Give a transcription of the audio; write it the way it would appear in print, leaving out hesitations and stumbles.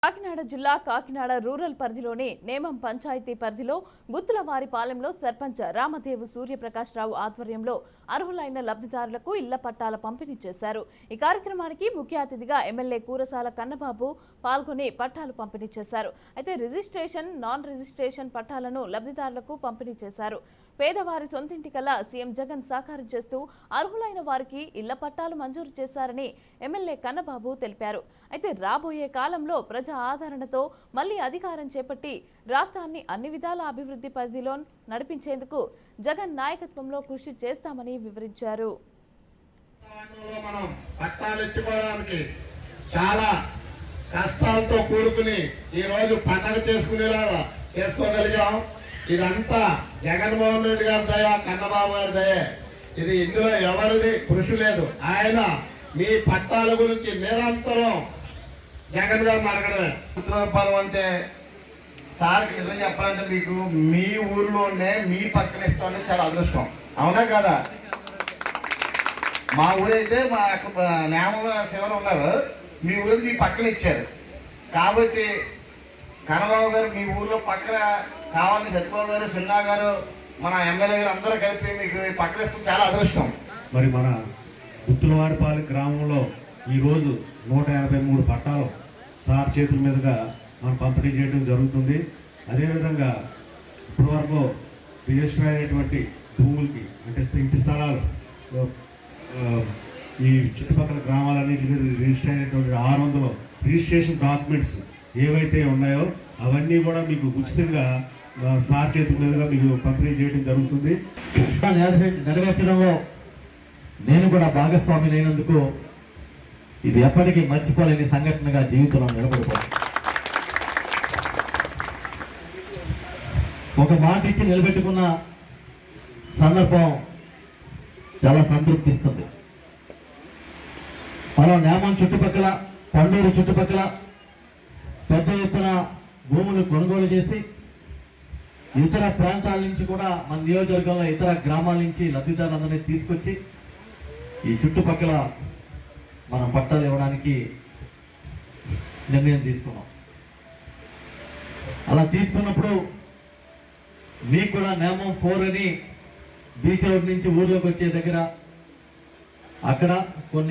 కాకినాడ జిల్లా కాకినాడ రూరల్ పరిధిలోని నేమం పంచాయతీ పరిధిలో గుత్తులవారిపాలెంలో సర్పంచ్ రామదేవు సూర్యప్రకాష్ రావు ఆధ్వర్యంలో అర్హులైన లబ్ధిదారులకు ఇళ్ల పట్టాల పంపిణీ చేశారు। ఈ కార్యక్రమానికి ముఖ్య అతిథిగా ఎమ్మెల్యే కూరసాల కన్నబాబు పాల్గొని పట్టాలు పంపిణీ చేశారు। అయితే రిజిస్ట్రేషన్, నాన్ రిజిస్ట్రేషన్ పట్టాలను లబ్ధిదారులకు పంపిణీ చేశారు। పేదవారి సొంతింటి కల సీఎం జగన్ సాకారం చేస్తూ అర్హులైన వారికి ఇళ్ల పట్టాలు మంజూరు చేశారని ఎమ్మెల్యే కన్నబాబు తెలిపారు। అయితే రాబోయే కాలంలో ప్రజా ఆదరణతో మళ్లీ అధికారం చేపట్టి రాష్ట్రాన్ని అన్ని విధాల అభివృద్ధి పరిధిలో నడిపించేందుకు జగన్ నాయకత్వంలో కృషి చేస్తామని వివరించారు। చాలా కష్టాలతో కూడుకుని ఈ రోజు పండగ చేసుకోగలిగాం। ఇదంతా జగన్మోహన్ రెడ్డి గారి దయ, కన్నబాబు గారి దయ। ఇది ఇందులో ఎవరిది కృషి లేదు। ఆయన మీ పట్టాల గురించి నిరంతరం జగన్ గారు మాట్లాడమే। ఉత్తరపాలెం అంటే సార్కి నిజం చెప్పాలంటే మీకు మీ ఊర్లోనే మీ పక్కన ఇస్తామని చాలా అదృష్టం, అవునా కదా? మా ఊరైతే మా నేమ శివరు ఉన్నారు, మీ ఊరికి మీ పక్కన ఇచ్చారు కాబట్టి కన్నబాబు గారు మీ ఊర్లో పక్కన కావాలని సత్యబాబు గారు, సిన్నా గారు, మన ఎమ్మెల్యే గారు అందరూ కలిపి మీకు పక్కన ఇస్తే చాలా అదృష్టం। మరి మన గుత్తులవారిపాలెం గ్రామంలో ఈరోజు 153 పట్టాలు సార్ చేతుల మీదుగా మనం పంపిణీ చేయడం జరుగుతుంది। అదేవిధంగా ఇప్పటివరకు రిజిస్టర్ అయినటువంటి భూములకి అంటే ఇంటి స్థలాలు ఈ చుట్టుపక్కల గ్రామాలన్నింటి రిజిస్టర్ అయినటువంటి 600 రిజిస్ట్రేషన్ డాక్యుమెంట్స్ ఏవైతే ఉన్నాయో అవన్నీ కూడా మీకు ఉచితంగా సార్ చేతుల మీదుగా మీకు పంపిణీ చేయడం జరుగుతుంది। నెరవేర్చడంలో నేను కూడా భాగస్వామి అయినందుకు ఇది ఎప్పటికీ మర్చిపోలేని సంఘటనగా జీవితంలో నిలబడిపోతుంది। ఒక మాట ఇచ్చి నిలబెట్టుకున్న సందర్భం చాలా సంతృప్తిస్తుంది। మనం నేమం చుట్టుపక్కల, పండూరు చుట్టుపక్కల పెద్ద ఎత్తున భూములు కొనుగోలు చేసి ఇతర ప్రాంతాల నుంచి కూడా మన నియోజకవర్గంలో ఇతర గ్రామాల నుంచి లబ్ధిదారులందరినీ తీసుకొచ్చి ఈ చుట్టుపక్కల మనం పట్టాలు ఇవ్వడానికి నిర్ణయం తీసుకున్నాం। అలా తీసుకున్నప్పుడు మీకు కూడా నేమం 4 అని బీచ్ రోడ్ నుంచి ఊర్లోకి వచ్చే దగ్గర అక్కడ కొన్ని